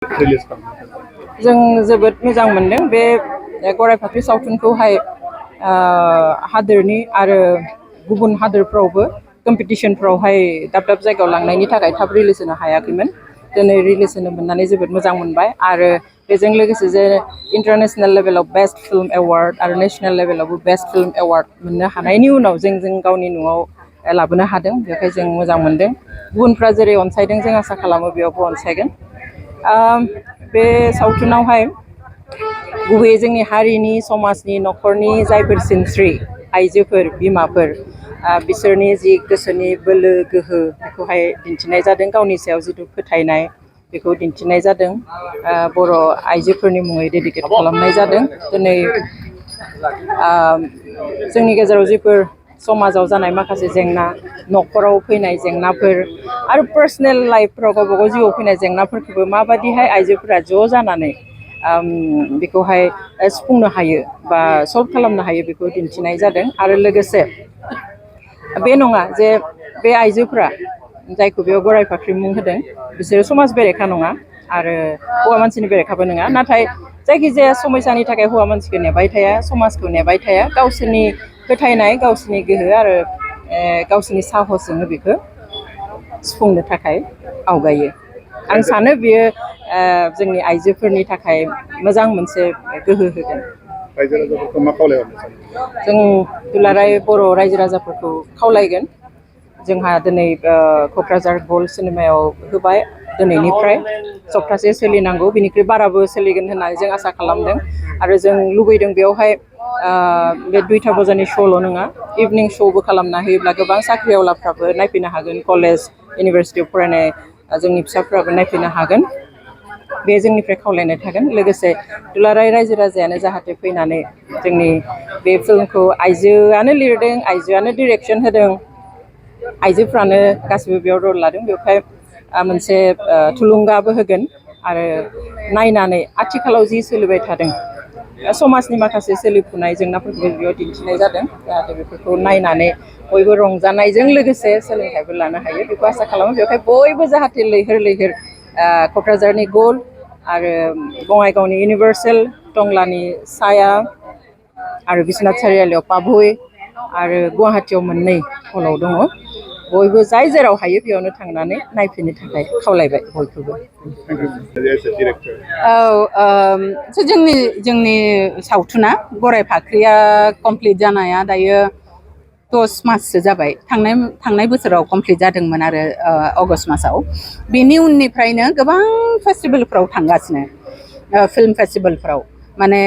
Release खालामदों जों जोबोद मोजां मोनदों बे गराय फाख्रि सावथुनखौहाय हादोरनि आरो गुबुन हादोरफ्रावबो कम्पिटिशनफ्रावहाय दाब दाब जायगायाव लांनायनि थाखाय थाब रिलिज होनो हायाखैमोन दिनै रिलिज होनो मोननानै जोबोद मोजां मोनबाय आरो बेजों लोगोसे जे इन्टारनेशनेल लेभेलाव बेस्ट फिल्म एवार्ड आरो नेशनेल लेभेलावबो बेस्ट फिल्म एवार्ड मोननो हानायनि उनाव जों गावनि न'आव लाबोनो हादों बेखाय जों मोजां मोनदों गुबुनफ्रा जेरै अनसायदों जों आसा खालामो बेयावबो अनसायगोन बे सावथुनावहाय गुबैयै जोंनि हारिनि समाजनि न'खरनि जायफोर सिनस्रि आइजोफोर बिमाफोर बिसोरनि जि गोसोनि बोलो गोहो बेखौहाय दिन्थिनाय जादों गावनि सायाव जिथु फोथायनाय बेखौ दिन्थिनाय जादों बर' आइजोफोरनि मुङै डेडिकेट खालामनाय जादों दिनै जोंनि गेजेराव जिफोर समाजाव जानाय माखासे जेंना न'खराव फैनाय जेंनाफोर आरो पार्सनेल लाइफफ्राव गावबा गाव जिउआव फैनाय जेंनाफोरखौबो माबादिहाय आइजोफोरा ज' जानानै बेखौहाय सुफुंनो हायो बा सल्भ खालामनो हायो बेखौ दिन्थिनाय जादों आरो लोगोसे बे नङा जे बे आइजोफोरा जायखौ बेयाव गराय फाख्रि मुं होदों बिसोरो समाज बेरेखा नङा आरो हौवा मानसिनि बेरेखाबो नङा नाथाय जायखिजाया समयसानि थाखाय हौवा मानसिखौ नेबाय थाया समाजखौ नेबाय थाया गावसोरनि फोथायनाय गावसोरनि गोहो आरो गावसोरनि साहसजोंनो बेखौ सुफुंनो थाखाय आवगायो आं सानो बियो जोंनि आइजोफोरनि थाखाय मोजां मोनसे गोहो होगोन रायजो राजाफोरखौ मा खावलायहरनो जों दुलाराय बर' रायजो राजाफोरखौ खावलायगोन जोंहा दिनै क'क्राझार गल्ड सिनेमायाव होबाय दिनैनिफ्राय सप्तासे सोलिनांगौ बिनिख्रुइ बाराबो सोलिगोन होननानै जों आसा खालामदों आरो जों लुबैदों बेवहाय बे 2टा बाजानि श'ल' नङा इभिनिं श'बो खालामना होयोब्ला गोबां साख्रिआवलाफ्राबो नायफैनो हागोन कलेज इउनिभारसिटियाव फरायनाय जोंनि फिसाफ्राबो नायफैनो हागोन बे जोंनिफ्राय खावलायनाय थागोन लोगोसे दुलाराय रायजो राजायानो जाहाथे फैनानै जोंनि बे फिल्मखौ आइजोआनो लिरदों आइजोआनो डिरेक्सन होदों आइजोफ्रानो गासिबो बेयाव रल लादों बेवहाय मोनसे थुलुंगाबो होगोन आरो नायनानै आथिखालाव जि सोलिबाय थादों समाजनि माखासे सोलिफुनाय जेंनाफोरखौ बेयाव दिन्थिनाय जादों जाहाथे बेफोरखौ नायनानै बयबो रंजानायजों लोगोसे सोलोंथाइबो लानो हायो बेखौ आसा खालामो बेवहाय बयबो जाहाथे लैहोर लैहोर क'क्राझारनि गल्ड आरो बङाइगावनि इउनिभार्सेल टंलानि साया आरो बिश्वनाथ सारियालियाव पाभै आरो गुवाहाटियाव मोननै हलाव दङ बयबो जाय जेराव हायो बेयावनो थांनानै नायफैनो थाखाय खावलायबाय बयखौबो जोंनि सावथुना गराय फाख्रिया कमप्लिट जानाया दायो 10 माससो जाबाय थांनाय बोसोराव कमप्लिट जादोंमोन आरो अगस्ट मासाव बेनि उननिफ्रायनो गोबां फेस्टिभेलफ्राव थांगासिनो फिल्म फेस्टिभेलफ्राव माने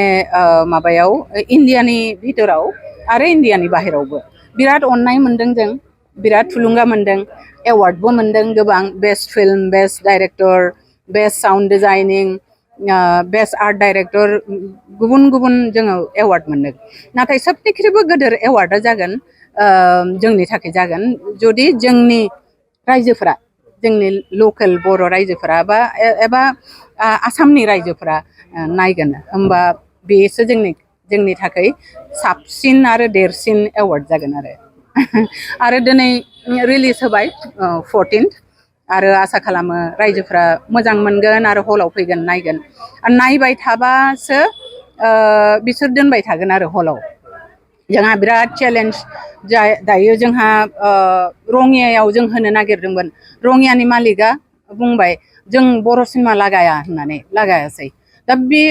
माबायाव इण्डियानि भितराव आरो इण्डियानि बाहेरावबो बिराद अननाय मोनदों जों बिराद थुलुंगा मोनदों एवार्डबो मोनदों गोबां best film best director best sound designing best art director गुबुन गुबुन जोङो एवार्ड मोनदों नाथाय सबनिख्रुइबो गोदोर एवार्डआ जागोन जोंनि थाखाय जागोन जुदि जोंनि रायजोफोरा जोंनि लकेल बर' रायजोफोरा एबा आसामनि रायजोफोरा नायगोन होमबा बेसो जोंनि थाखाय साबसिन आरो देरसिन एवार्ड जागोन आरो दिनै रिलिज होबाय 14th आरो आसा खालामो रायजोफ्रा मोजां मोनगोन आरो हलाव फैगोन नायगोन नायबाय थाबासो बिसोर दोनबाय थागोन आरो हलाव जोंहा बिराद चेलेन्ज दायो जोंहा रङियायाव जों होनो नागिरदोंमोन रङियानि मालिकआ बुंबाय जों बर' सिनेमा लागाया होननानै लागायासै दा बे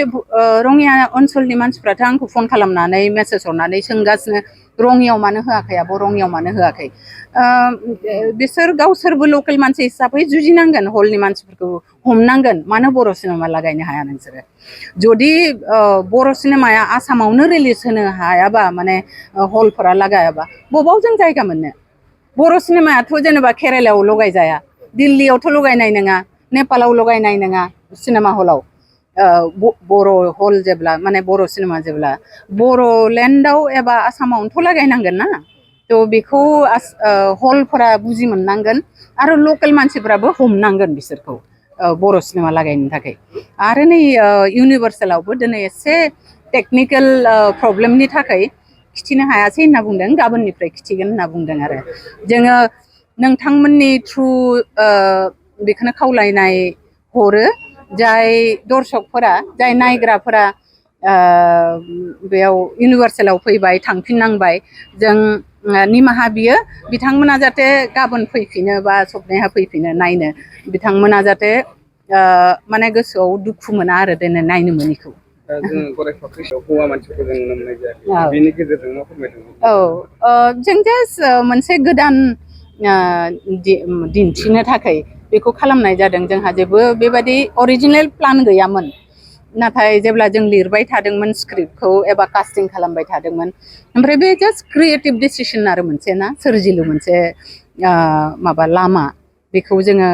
रङिया ओनसोलनि मानसिफ्राथ' आंखौ फन खालामनानै मेसेज हरनानै सोंगासिनो रङियाव मानो होआखै आब' रङियाव मानो होआखै बिसोर गावसोरबो लकेल मानसि हिसाबै जुजिनांगोन हलनि मानसिफोरखौ हमनांगोन मानो बर' सिनेमा लागायनो हाया नोंसोरो जुदि बर' सिनेमाया आसामावनो रिलिज होनो हायाबा माने हलफोरा लागायाबा बबाव जों जायगा मोननो बर' सिनेमायाथ' जेनेबा केरेलायाव लगायजाया दिल्लीयावथ' लगायनाय नङा नेपालाव लगायनाय नङा सिनेमा हलाव बर' हल जेब्ला माने बर' सिनेमा जेब्ला बर'लेण्डआव एबा आसामावनोथ' लागायनांगोन ना थ' बेखौ हलफोरा बुजि मोननांगोन आरो लकेल मानसिफ्राबो हमनांगोन बिसोरखौ बर' सिनेमा लागायनो थाखाय आरो नै इउनिभार्सेलावबो दिनै एसे टेकनिकेल प्रब्लेमनि थाखाय खिथिनो हायासै होनना बुंदों गाबोननिफ्राय खिथिगोन होनना बुंदों आरो जोङो नोंथांमोननि थ्रु बेखौनो खावलायनाय हरो जाय दर्शकफोरा जाय नायग्राफोरा बेयाव इउनिभार्सेलाव फैबाय थांफिननांबाय जों निमाहा बियो बिथांमोना जाहाथे गाबोन फैफिनो बा सबनेहा फैफिनो नायनो बिथांमोना जाहाथे माने गोसोआव दुखु मोना आरो दिनै नायनो मोनिखौ जों गराय फाख्रियाव हौवा मानसिफोरखौ जों नुनो मोननाय जायाखै बेनि गेजेरजों मा फोरमायदों जों जास्ट मोनसे गोदान दिन्थिनो थाखाय बेखौ खालामनाय जादों जोंहा जेबो बेबादि अरिजिनेल प्लान गैयामोन नाथाय जेब्ला जों लिरबाय थादोंमोन स्क्रिप्टखौ एबा कास्टिं खालामबाय थादोंमोन ओमफ्राय बे जास्ट क्रिएटिभ डिसिसन आरो मोनसे ना सोरजिलु मोनसे माबा लामा बेखौ जोङो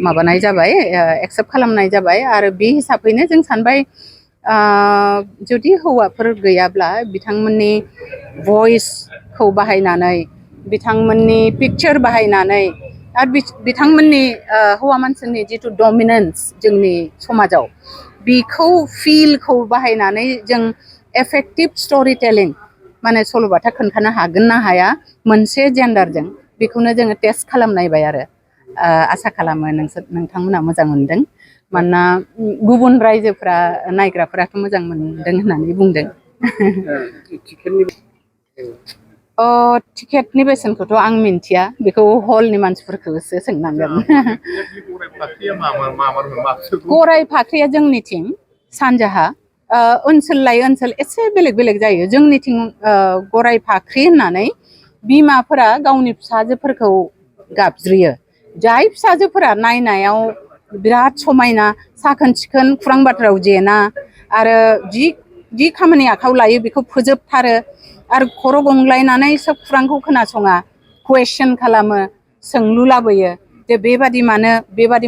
माबानाय जाबाय एक्सेप्ट खालामनाय जाबाय आरो बे हिसाबैनो जों सानबाय जुदि हौवाफोर गैयाब्ला बिथांमोननि भइसखौ बाहायनानै बिथांमोननि पिक्चार बाहायनानै आरो बिथांमोननि हौवा मानसिनि जिथु डमिनेन्स जोंनि समाजाव बेखौ फिलखौ बाहायनानै जों एफेक्टिभ स्ट'रि टेलिं माने सल'बाथा खोन्थानो हागोन ना हाया मोनसे जेन्डारजों बेखौनो जोङो टेस्ट खालामनायबाय आरो आसा खालामो नोंथांमोना मोजां मोनदों मानोना गुबुन रायजोफ्रा नायग्राफोराथ' मोजां मोनदों होननानै बुंदों टिकेटनि बेसेनखौथ' आं मिन्थिया बेखौ हलनि मानसिफोरखौसो सोंनांगोन गराय फाख्रिया जोंनिथिं सानजाहा ओनसोल लायै ओनसोल एसे बेलेग बेलेग जायो जोंनिथिं गराय फाख्रि होननानै बिमाफोरा गावनि फिसाजोफोरखौ गाबज्रियो जाय फिसाजोफोरा नायनायाव बिराद समायना साखोन सिखोन खुरां बाथ्रायाव जेना आरो जि खामानि आखायाव लायो बेखौ फोजोबथारो आरो खर' गंग्लायनानै सोब खुरांखौ खोनासङा कुवेश्चन खालामो सोंलु लाबोयो जे बेबादि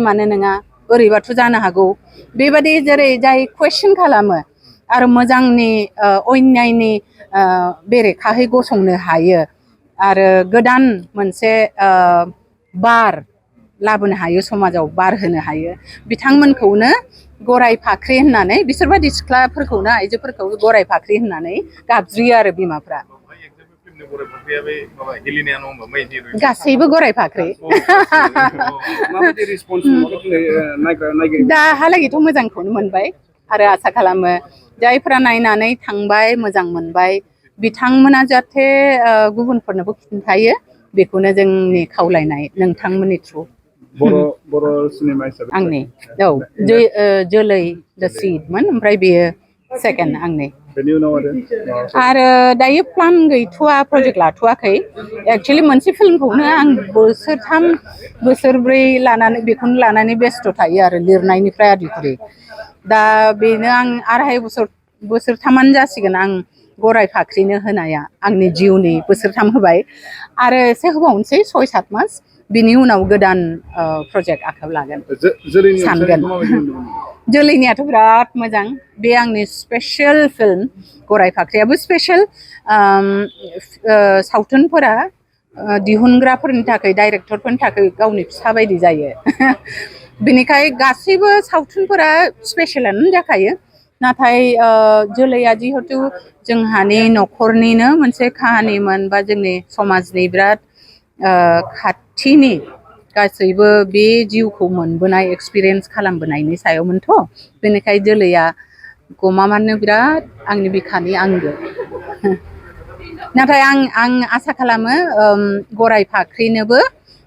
मानो नङा ओरैबाथ' जानो हागौ बेबादि जेरै जाय कुवेश्चन खालामो आरो मोजांनि अन्यायनि बेरेखाहै गसंनो हायो आरो गोदान मोनसे बार लाबोनो हायो समाजाव बार होनो हायो बिथांमोनखौनो गराय फाख्रि होननानै बिसोरबायदि सिख्लाफोरखौनो आइजोफोरखौ गराय फाख्रि होननानै गाबज्रियो आरो बिमाफ्रा गासैबो गराय फाख्रि दाहालागैथ' मोजांखौनो मोनबाय आरो आसा खालामो जायफोरा नायनानै थांबाय मोजां मोनबाय बिथांमोना जाहाथे गुबुनफोरनोबो खिन्थायो बेखौनो जोंनि खावलायनाय नोंथांमोननि थ्रु बर' सिनेमा हिसाबै आंनि जोलै द सिडमोन ओमफ्राय बेयो सेकेन्ड आंनि बेनि उनाव आरो दायो प्लान गैथ'वा प्रजेक्ट लाथ'वाखै एक्सुवेलि मोनसे फिल्मखौनो आं बोसोरथाम बोसोरब्रै लानानै बेखौनो लानानै बेस्थ' थायो आरो लिरनायनिफ्राय आदिखुरि दा बेनो आं आराय बोसोरथामानो जासिगोन आं गराय फाख्रिनो होनाया आंनि जिउनि बोसोरथाम होबाय आरो एसे होबावनोसै 6-7 मास बिनि उनाव गोदान प्रजेक्ट आखायाव लागोन सानगोन जोलैनियाथ' बिराद मोजां बे आंनि स्पेसियेल फिल्म गराय फाख्रियाबो स्पेसियेल सावथुनफोरा दिहुनग्राफोरनि थाखाय डाइरेक्टरफोरनि थाखाय गावनि फिसा बायदि जायो बेनिखाय गासैबो सावथुनफोरा स्पेसियेलानो जाखायो नाथाय जोलैया जिहेथु जोंहानि न'खरनिनो मोनसे काहानिमोन बा जोंनि समाजनि बिराद खाथिनि गासैबो बे जिउखौ मोनबोनाय एक्सपिरियेन्स खालामबोनायनि सायावमोनथ' बेनिखाय जोलैया गमामानो बिराद आंनि बिखानि आंगो नाथाय आं आसा खालामो गराय फाख्रिनोबो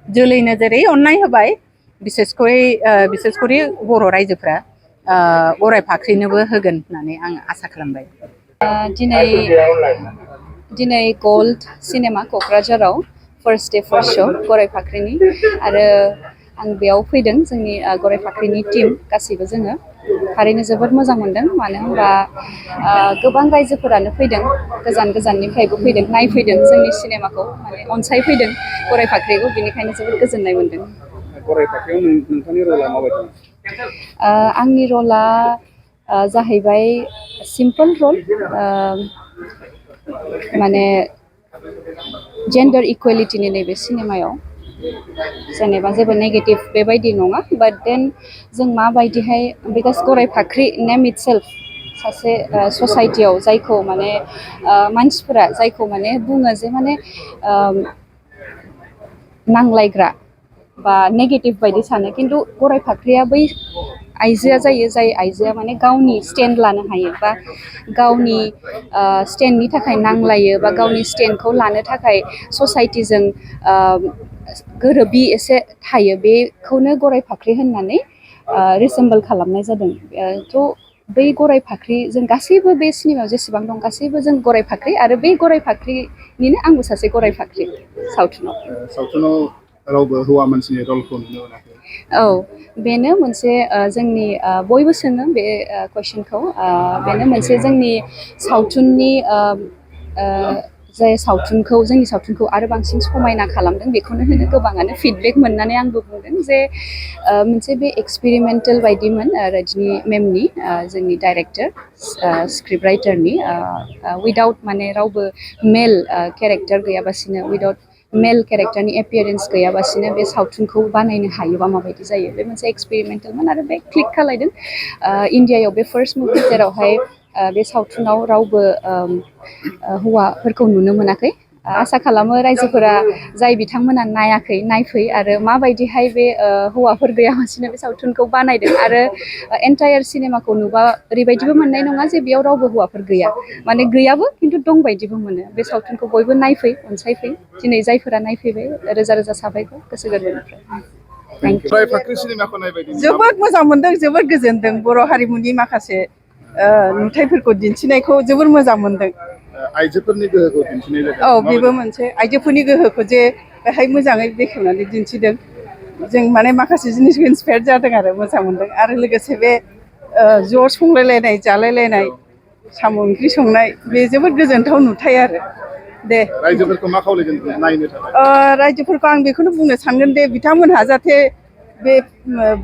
जोलैनो जेरै अननाय होबाय बिसेसकरि बर' रायजोफ्रा गराय फाख्रिनोबो होगोन होननानै आं आसा खालामबाय दिनै गल्ड सिनेमा क'क्राझाराव फार्स्ट डे फार्स्ट श' गराय फाख्रिनि आरो आं बेयाव फैदों जोंनि गराय फाख्रिनि टीम गासैबो जोङो थारैनो जोबोद मोजां मोनदों मानो होनबा गोबां रायजोफोरानो फैदों गोजान गोजाननिफ्रायबो फैदों नायफैदों जोंनि सिनेमाखौ माने अनसायफैदों गराय फाख्रिखौ बेनिखायनो जोबोद गोजोननाय मोनदों गराय फाख्रियाव नोंथांनि रला माबायदि आंनि रला जाहैबाय सिम्पल रल माने जेन्डार इकुवेलिटिनि नैबे सिनेमायाव जेनेबा जेबो नेगेटिभ बेबायदि नङा बाट देन जों माबायदिहाय बिकज गराय फाख्रि नेम इटसेल्फ सासे ससाइटियाव जायखौ माने मानसिफोरा जायखौ माने बुङो जे माने नांलायग्रा बा नेगेटिभ बायदि सानो खिन्थु गराय फाख्रिया बै आइजोआ जायो जाय आइजोआ माने गावनि स्टेन्ड लानो हायो बा गावनि स्टेन्डनि थाखाय नांलायो बा गावनि स्टेन्डखौ लानो थाखाय ससाइटिजों गोरोबि एसे थायो बेखौनो गराय फाख्रि होननानै रिसेम्बल खालामनाय जादों थ' बै गराय फाख्रि जों गासैबो बे सिनेमायाव जेसेबां दं गासैबो जों गराय फाख्रि आरो बे गराय फाख्रिनिनो आंबो सासे गराय फाख्रि सावथुनाव रावबो हौवा मानसिनि रलखौ नुनो मोनाखै औ बेनो मोनसे जोंनि बयबो सोङो बे कुइसनखौ बेनो मोनसे जोंनि सावथुननि जाय सावथुनखौ जोंनि सावथुनखौ आरो बांसिन समायना खालामदों बेखौनो होनो गोबाङानो फिडबेक मोननानै आंबो बुंदों जे मोनसे बे एक्सपेरिमेन्टेल बायदिमोन रजनी मेमनि जोंनि डाइरेक्टर स्क्रिप्ट राइटारनि उइदाउट माने रावबो मेल केरेक्टार गैयाबासिनो उइदाउट मेल केरेक्टारनि एपियारेन्स गैयाबासिनो बे सावथुनखौ बानायनो हायोबा माबायदि जायो बे मोनसे एक्सपेरिमेन्टेलमोन आरो बे क्लिक खालायदों इण्डियायाव बे फार्स्ट मुभि जेरावहाय बे सावथुनाव रावबो हौवाफोरखौ नुनो मोनाखै आसा खालामो रायजोफोरा जाय बिथांमोना नायाखै नायफै आरो माबायदिहाय बे हौवाफोर गैयालासिनो बे सावथुनखौ बानायदों आरो एन्टायार सिनेमाखौ नुबा ओरैबायदिबो मोननाय नङा जे बेयाव रावबो हौवाफोर गैया माने गैयाबो खिन्थु दंबायदिबो मोनो बे सावथुनखौ बयबो नायफै अनसायफै दिनै जायफोरा नायफैबाय रोजा रोजा साबायखर गोसो गोरबोनिफ्राय जोबोद मोजां मोनदों जोबोद गोजोनदों बर' हारिमुनि माखासे नुथायफोरखौ दिन्थिनायखौ जोबोर मोजां मोनदों आइजोफोरनि गोहोखौ दिन्थिनाय जादों औ बेबो मोनसे आइजोफोरनि गोहोखौ जे बेहाय मोजाङै बेखेवनानै दिन्थिदों जों माने माखासे जिनिसखौ इन्सपायार जादों आरो मोजां मोनदों आरो लोगोसे बे ज' संलायलायनाय जालायलायनाय साम' ओंख्रि संनाय बे जोबोद गोजोनथाव नुथाय आरो दे रायजोफोरखौ मा खावलायगोन नायनो थाखाय रायजोफोरखौ आं बेखौनो बुंनो सानगोन दे बिथांमोनहा जाहाथे बे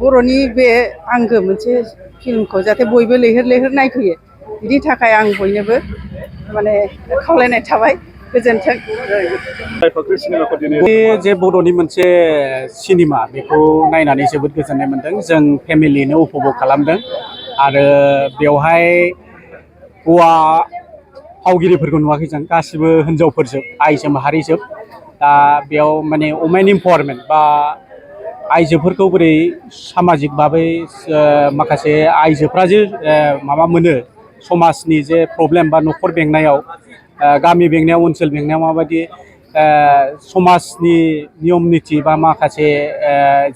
बर'नि बे आंगो मोनसे फिल्मखौ जाहाथे बयबो लैहोर लैहोर नायफैयो बिनि थाखाय आं बयनोबो माने खावलायनाय थाबाय गोजोन्थों बे जे बर'नि मोनसे सिनेमा बेखौ नायनानै जोबोद गोजोननाय मोन्दों जों फेमिलिनो उपभग खालामदों आरो बेवहाय हौवा फावगिरिफोरखौ नुवाखै जों गासिबो हिनजावफोरजोब आइजो माहारिजोब दा बेयाव माने वमेन इम्पावारमेन्ट बा आइजोफोरखौ बोरै सामाजिक भाबै माखासे आइजोफ्रा जे माबा मोनो समाजनि जे प्रब्लेम बा न'खर बेंनायाव गामि बेंनायाव ओनसोल बेंनायाव माबायदि समाजनि नियम निथि बा माखासे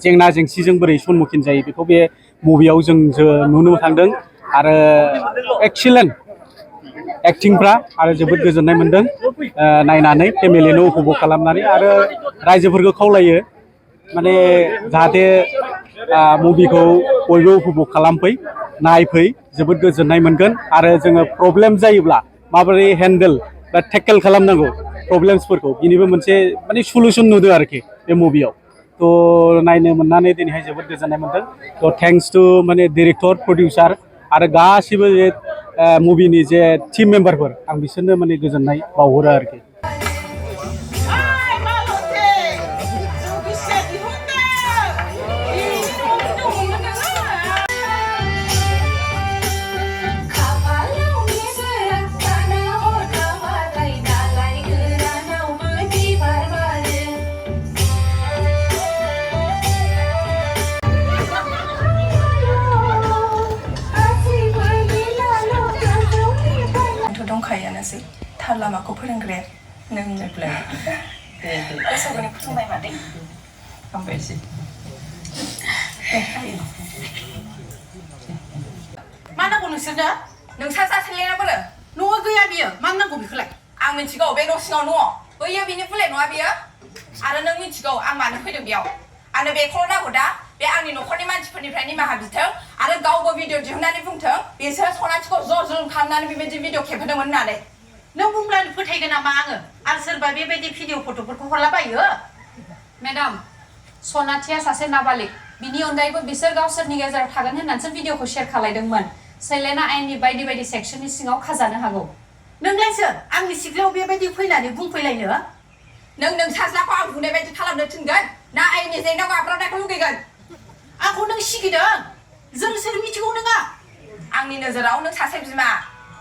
जेंना जेंसिजों बोरै सन्मुखीन जायो बेखौ बे मुभियाव जों नुनो थांदों आरो एक्सिलेन्ट एक्टिंफ्रा आरो जोबोद गोजोननाय मोन्दों नायनानै फेमिलिनो उपभग खालामनानै आरो रायजोफोरखौ खावलायो माने जाहाथे मुभिखौ बयबो उपभग खालामफै नायफै जोबोद गोजोननाय मोनगोन आरो जोङो प्रब्लेम जायोब्ला माबोरै हेन्डेल बा टेकेल खालामनांगौ प्रब्लेम्सफोरखौ बिनिबो मोनसे माने सलुसन नुदों आरोखि बे मुभियाव थ' नायनो मोननानै दिनैहाय जोबोद गोजोननाय मोन्दों थ' थेंक्स टु माने डिरेक्टर प्रडिउसार आरो गासिबो जे मुभिनि जे टिम मेम्बारफोर आं बिसोरनो माने गोजोननाय बावहरो आरोखि दंखायोआनोसै थार लामाखौ फोरोंग्राया नोंनो गोसोनि फोरोंनाय मादै हामबायसै मा नांगौ नोंसोरनो नोंसा जासेलेना बोरो न'आ गैया बियो मा नांगौ बेखौलाय आं मिथिगौ बे न' सिङाव दङ बैयो बिनि बुलेट नङा बियो आरो नों मिथिगौ आं मानो फैदों बेयाव आंनो बेखौल' नांगौ दा बे आंनि न'खरनि मानसिफोरनिफ्राय निमाहा बिथों आरो गावबो भिडिअ दिहुननानै बुंथों बिसोर सनाथिखौ ज' जुलुम खालामनानै बेबायदि भिडिअ खेबहोदोंमोन होननानै नों बुंब्लानो फोथायगोन नामा आङो आरो सोरबा बेबायदि भिडिअ फट'फोरखौ हरलाबायो मेडाम सनाथिया सासे नाबालिग बिनि अनगायैबो बिसोर गावसोरनि गेजेराव थागोन होननानैसो भिडिअखौ शेयार खालायदोंमोन सैलेना आयेननि बायदि बायदि सेक्सननि सिङाव खाजानो हागौ नोंलायसो आंनि सिख्लायाव बेबायदि फैनानै बुंफैलायनो नों साज्लाखौ आं बुंनाय बायदि खालामनो थिनगोन ना आयेननि जेंनायाव गाब्रानायखौ लुगैगोन आंखौ नों सिगिदों जों सोर मिथिगौ नोङा आंनि नोजोराव नों सासे बिमा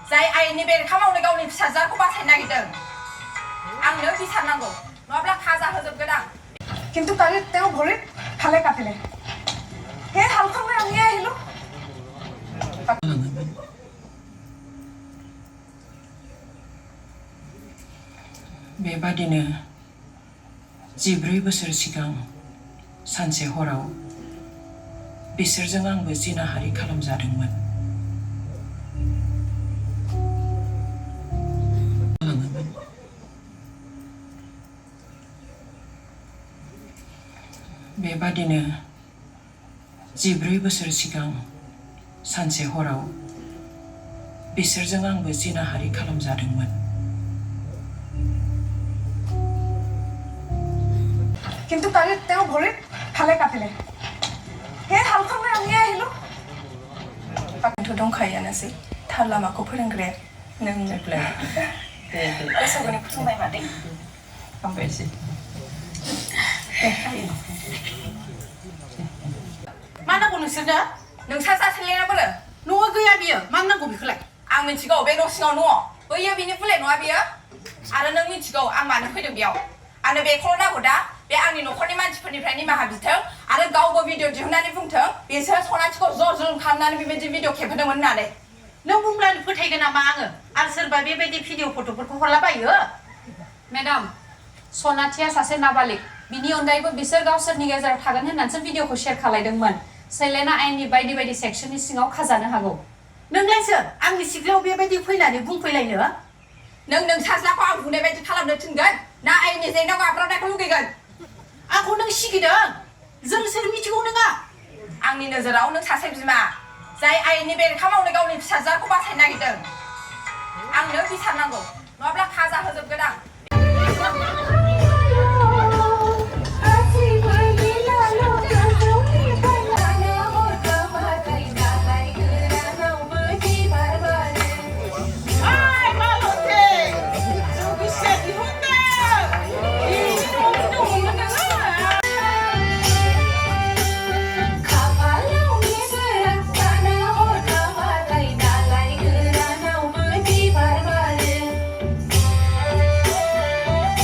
जाय आयेननि बेरेखा मावनो गावनि फिसाजोखौ बासायनो नागिरदों आंनो बिसार नांगौ नङाब्ला खाजा होजोबगोन आं কিন্তু তাহলে তেও ঘরে फाले काटेले हे हालखांबाय आंनिया हेल' बेबादिनो 14 बोसोर सिगां सानसे हराव बिसोरजों आंबो जिनाहारि खालामजादोंमोन। बेबादिनो 14 बोसोर सिगां सानसे हराव बिसोरजों आंबो जिनाहारि खालामजादोंमोन। কিন্তু তাৰে তেওঁ ভৰিত ফালে কাটিলে हे हालखांबाय आंनिया हेल' आंथ' दंखायोआनोसै थार लामाखौ फोरोंग्राया नोंनो गोसोखौनो फोरोंबाय मादै हामबायसै मा नांगौ नोंसोरनो नोंसा जासेलेना बोरो न'आ गैया बियो मा नांगौ बेखौलाय आं मिथिगौ बे न' सिङाव दङ बैयो बिनि बुलेट नङा बियो आरो नों मिथिगौ आं मानो फैदों बेयाव आंनो बेखौल' नांगौ दा बे आंनि न'खरनि मानसिफोरनिफ्राय निमाहा बिथों आरो गावबो भिडिअ दिहुननानै बुंथों बिसोर सनाथिखौ ज' जुलुम खालामनानै बेबायदि भिडिअ खेबहोदोंमोन होननानै नों बुंब्लानो फोथायगोन नामा आङो आरो सोरबा बेबायदि भिडिअ फट'फोरखौ हरलाबायो मेडाम सनाथिया सासे नाबालिग बिनि अनगायैबो बिसोर गावसोरनि गेजेराव थागोन होननानैसो भिडिअखौ शेयार खालायदोंमोन सैलेना आयेननि बायदि बायदि सेक्सननि सिङाव खाजानो हागौ नोंलाय सोर आंनि सिथ्लायाव बेबायदि फैनानै बुंफैलायनो नों साज्लाखौ आं बुंनाय बायदि खालामनो थिनगोन ना आयेननि जेंनायाव गाब्रबनायखौ लुगैगोन आंखौ नों सिगिदों जों सोर मिथिगौ नोङा आंनि नोजोराव नों सासे बिमा जाय आयेननि बेरेखा मावनो गावनि फिसाजोखौ बासायनो नागिरदों आंनो बिसार नांगौ नङाब्ला खाजा होजोबगोन आं